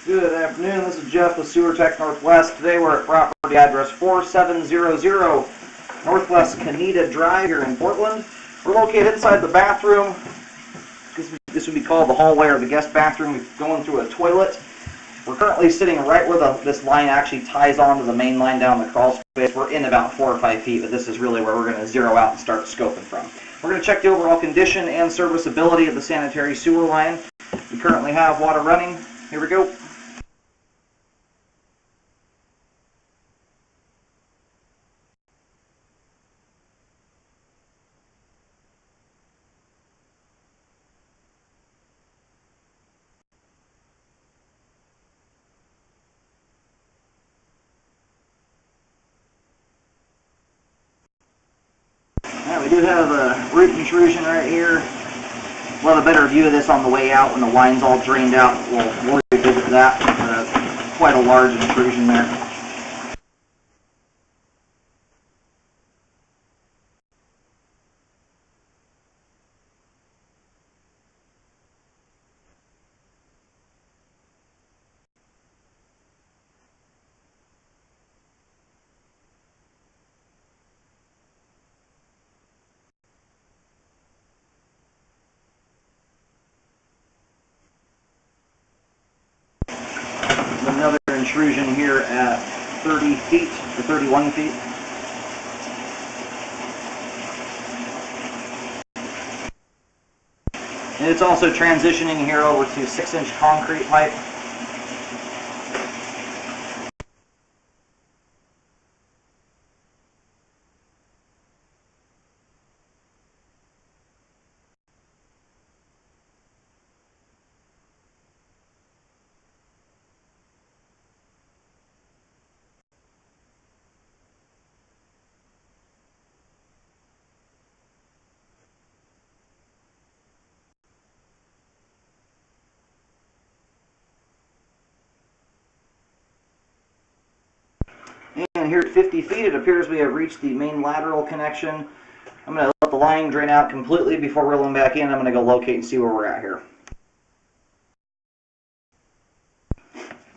Good afternoon, this is Jeff with Sewer Tech Northwest. Today we're at property address 4700 Northwest Kahneeta Drive here in Portland. We're located inside the bathroom. This would be called the hallway or the guest bathroom. We're going through a toilet. We're currently sitting right where this line actually ties onto the main line down the crawl space. We're in about 4 or 5 feet, but this is really where we're going to zero out and start scoping from. We're going to check the overall condition and serviceability of the sanitary sewer line. We currently have water running. Here we go. We do have a root intrusion right here. We'll have a better view of this on the way out when the line's all drained out. We'll revisit that. Quite a large intrusion there. Another intrusion here at 30 feet or 31 feet. And it's also transitioning here over to 6-inch concrete pipe. And here at 50 feet, it appears we have reached the main lateral connection. I'm going to let the line drain out completely before rolling back in. I'm going to go locate and see where we're at here.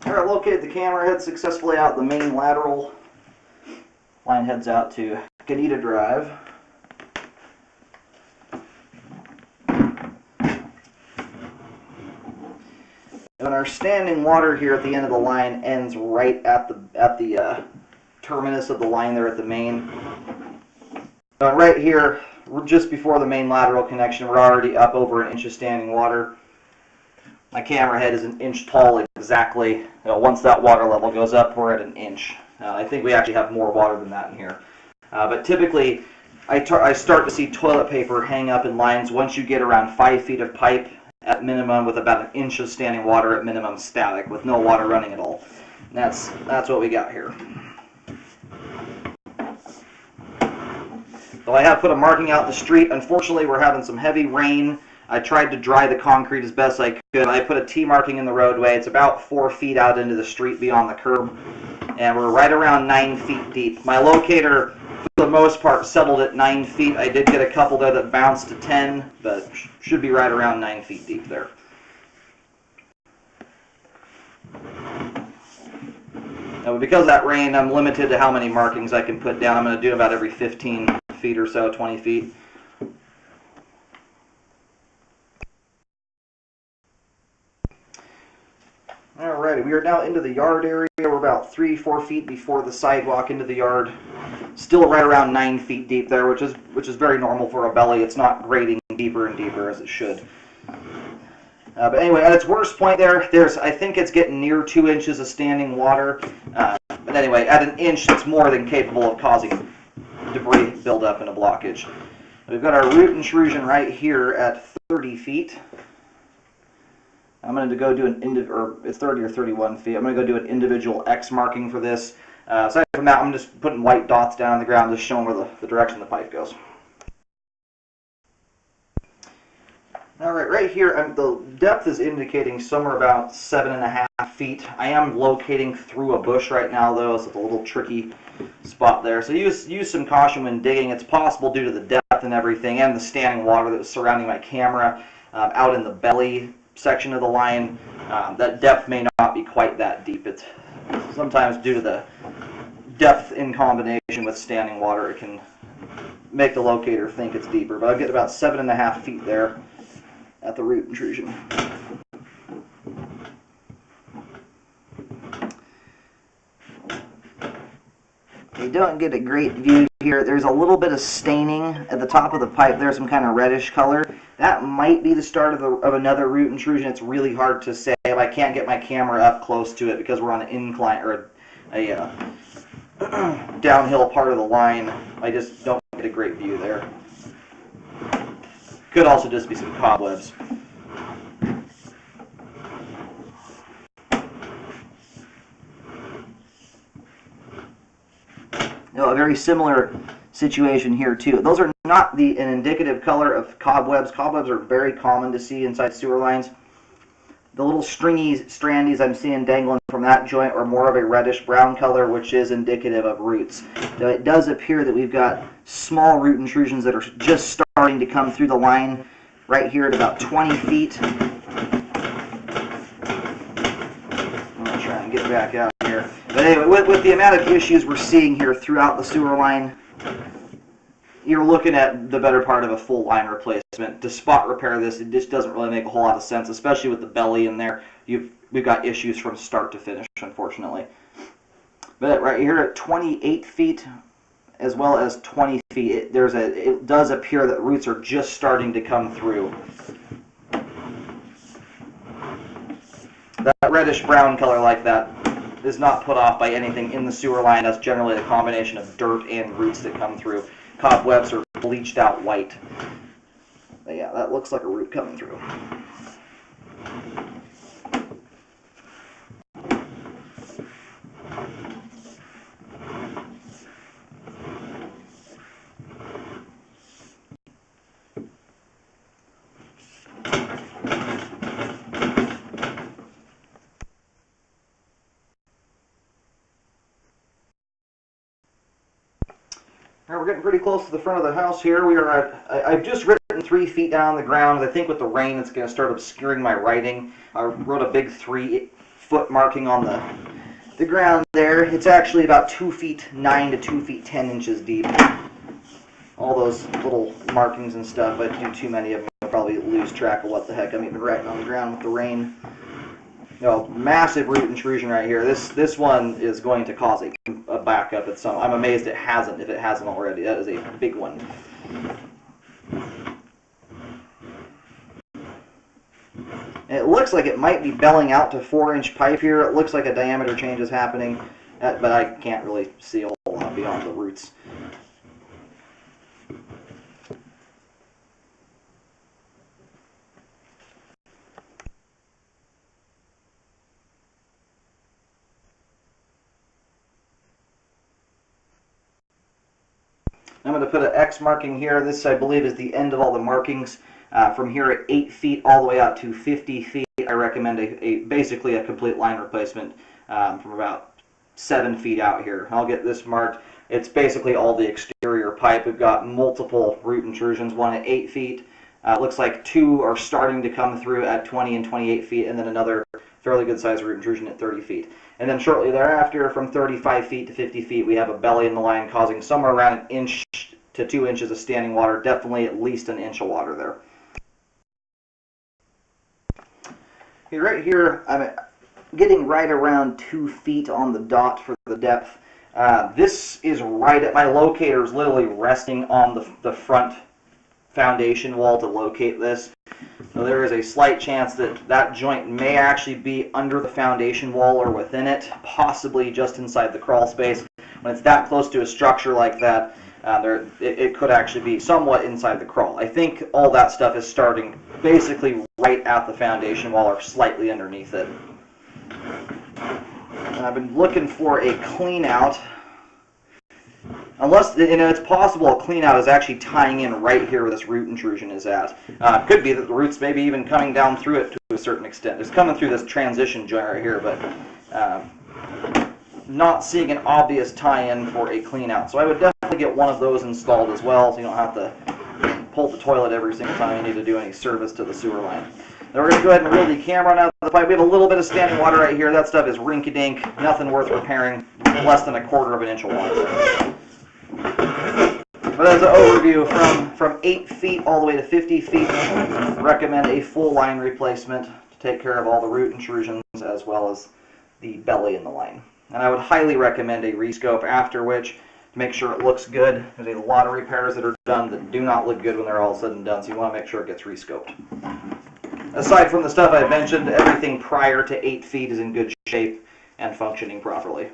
All right, located the camera head successfully out the main lateral. Line heads out to Kahneeta Drive. And our standing water here at the end of the line ends right at the terminus of the line there at the main. Right here, just before the main lateral connection, we're already up over an inch of standing water. My camera head is an inch tall exactly. Once that water level goes up, we're at an inch. I think we actually have more water than that in here. But typically, I start to see toilet paper hang up in lines once you get around 5 feet of pipe at minimum, with about an inch of standing water at minimum static, with no water running at all. And that's what we got here. So I have put a marking out in the street. Unfortunately, we're having some heavy rain. I tried to dry the concrete as best I could. I put a T marking in the roadway. It's about 4 feet out into the street beyond the curb, and we're right around 9 feet deep. My locator, for the most part, settled at 9 feet. I did get a couple there that bounced to 10, but should be right around 9 feet deep there. Now, because of that rain, I'm limited to how many markings I can put down. I'm going to do about every 15 feet or so, 20 feet. Alrighty, we are now into the yard area. We're about 3-4 feet before the sidewalk into the yard. Still right around 9 feet deep there, which is very normal for a belly. It's not grading deeper and deeper as it should. But anyway, at its worst point I think it's getting near 2 inches of standing water. But anyway, at an inch, it's more than capable of causing debris buildup and a blockage. We've got our root intrusion right here at 30 feet. I'm going to go do it's 30 or 31 feet. I'm going to go do an individual X marking for this. Aside from that, I'm just putting white dots down on the ground, just showing where the direction the pipe goes. Alright, right here, the depth is indicating somewhere about 7.5 feet. I am locating through a bush right now, though, so it's a little tricky spot there. So use some caution when digging. It's possible due to the depth and everything, and the standing water that was surrounding my camera out in the belly section of the line, that depth may not be quite that deep. It's sometimes due to the depth in combination with standing water, it can make the locator think it's deeper. But I get about 7.5 feet there at the root intrusion. You don't get a great view here. There's a little bit of staining at the top of the pipe. There's some kind of reddish color. That might be the start of another root intrusion. It's really hard to say. I can't get my camera up close to it because we're on an incline or a downhill part of the line. I just don't get a great view there. Could also just be some cobwebs. A very similar situation here too. Those are not an indicative color of cobwebs. Cobwebs are very common to see inside sewer lines. The little stringy strandies I'm seeing dangling from that joint are more of a reddish brown color, which is indicative of roots. So it does appear that we've got small root intrusions that are just starting to come through the line right here at about 20 feet. I'm going to try and get back out here. But anyway, with the amount of issues we're seeing here throughout the sewer line, you're looking at the better part of a full line replacement. To spot repair this, it just doesn't really make a whole lot of sense, especially with the belly in there. We've got issues from start to finish, unfortunately. But right here at 28 feet, as well as 20 feet, it does appear that roots are just starting to come through. That reddish brown color like that is not put off by anything in the sewer line. That's generally the combination of dirt and roots that come through. Cobwebs are bleached out white. But yeah, that looks like a root coming through. Now we're getting pretty close to the front of the house here. We are at, I've just written 3 feet down on the ground. I think with the rain it's going to start obscuring my writing. I wrote a big 3-foot marking on the ground there. It's actually about 2 feet 9 to 2 feet 10 inches deep. All those little markings and stuff, if I do too many of them, I'll probably lose track of what the heck I'm even writing on the ground with the rain. Massive root intrusion right here. This one is going to cause a backup at some. I'm amazed it hasn't, if it hasn't already. That is a big one. It looks like it might be belling out to 4-inch pipe here. It looks like a diameter change is happening, but I can't really see a whole lot beyond the roots. I'm going to put an X marking here. This, I believe, is the end of all the markings. From here at 8 feet all the way out to 50 feet, I recommend basically a complete line replacement from about 7 feet out here. I'll get this marked. It's basically all the exterior pipe. We've got multiple root intrusions, one at 8 feet. Looks like 2 are starting to come through at 20 and 28 feet, and then another fairly good sized root intrusion at 30 feet. And then shortly thereafter, from 35 feet to 50 feet, we have a belly in the line causing somewhere around 1 inch to 2 inches of standing water, definitely at least 1 inch of water there. Okay, right here, I'm getting right around 2 feet on the dot for the depth. This is right at, my locator is literally resting on the front foundation wall to locate this. So there is a slight chance that that joint may actually be under the foundation wall or within it, possibly just inside the crawl space. When it's that close to a structure like that, it could actually be somewhat inside the crawl. I think all that stuff is starting basically right at the foundation wall or slightly underneath it. And I've been looking for a clean out. Unless, it's possible a clean out is actually tying in right here where this root intrusion is at. Could be that the roots maybe even coming down through it to a certain extent. It's coming through this transition joint right here, but not seeing an obvious tie-in for a clean out. So I would definitely get one of those installed as well, so you don't have to pull the toilet every single time you need to do any service to the sewer line. Then we're going to go ahead and reel the camera out of the pipe. We have a little bit of standing water right here. That stuff is rinky-dink, nothing worth repairing, less than 1/4 of an inch of water. But as an overview, from 8 feet all the way to 50 feet, recommend a full line replacement to take care of all the root intrusions as well as the belly in the line. And I would highly recommend a rescope, after which to make sure it looks good. There's a lot of repairs that are done that do not look good when they're all said and done, so you want to make sure it gets rescoped. Aside from the stuff I mentioned, everything prior to 8 feet is in good shape and functioning properly.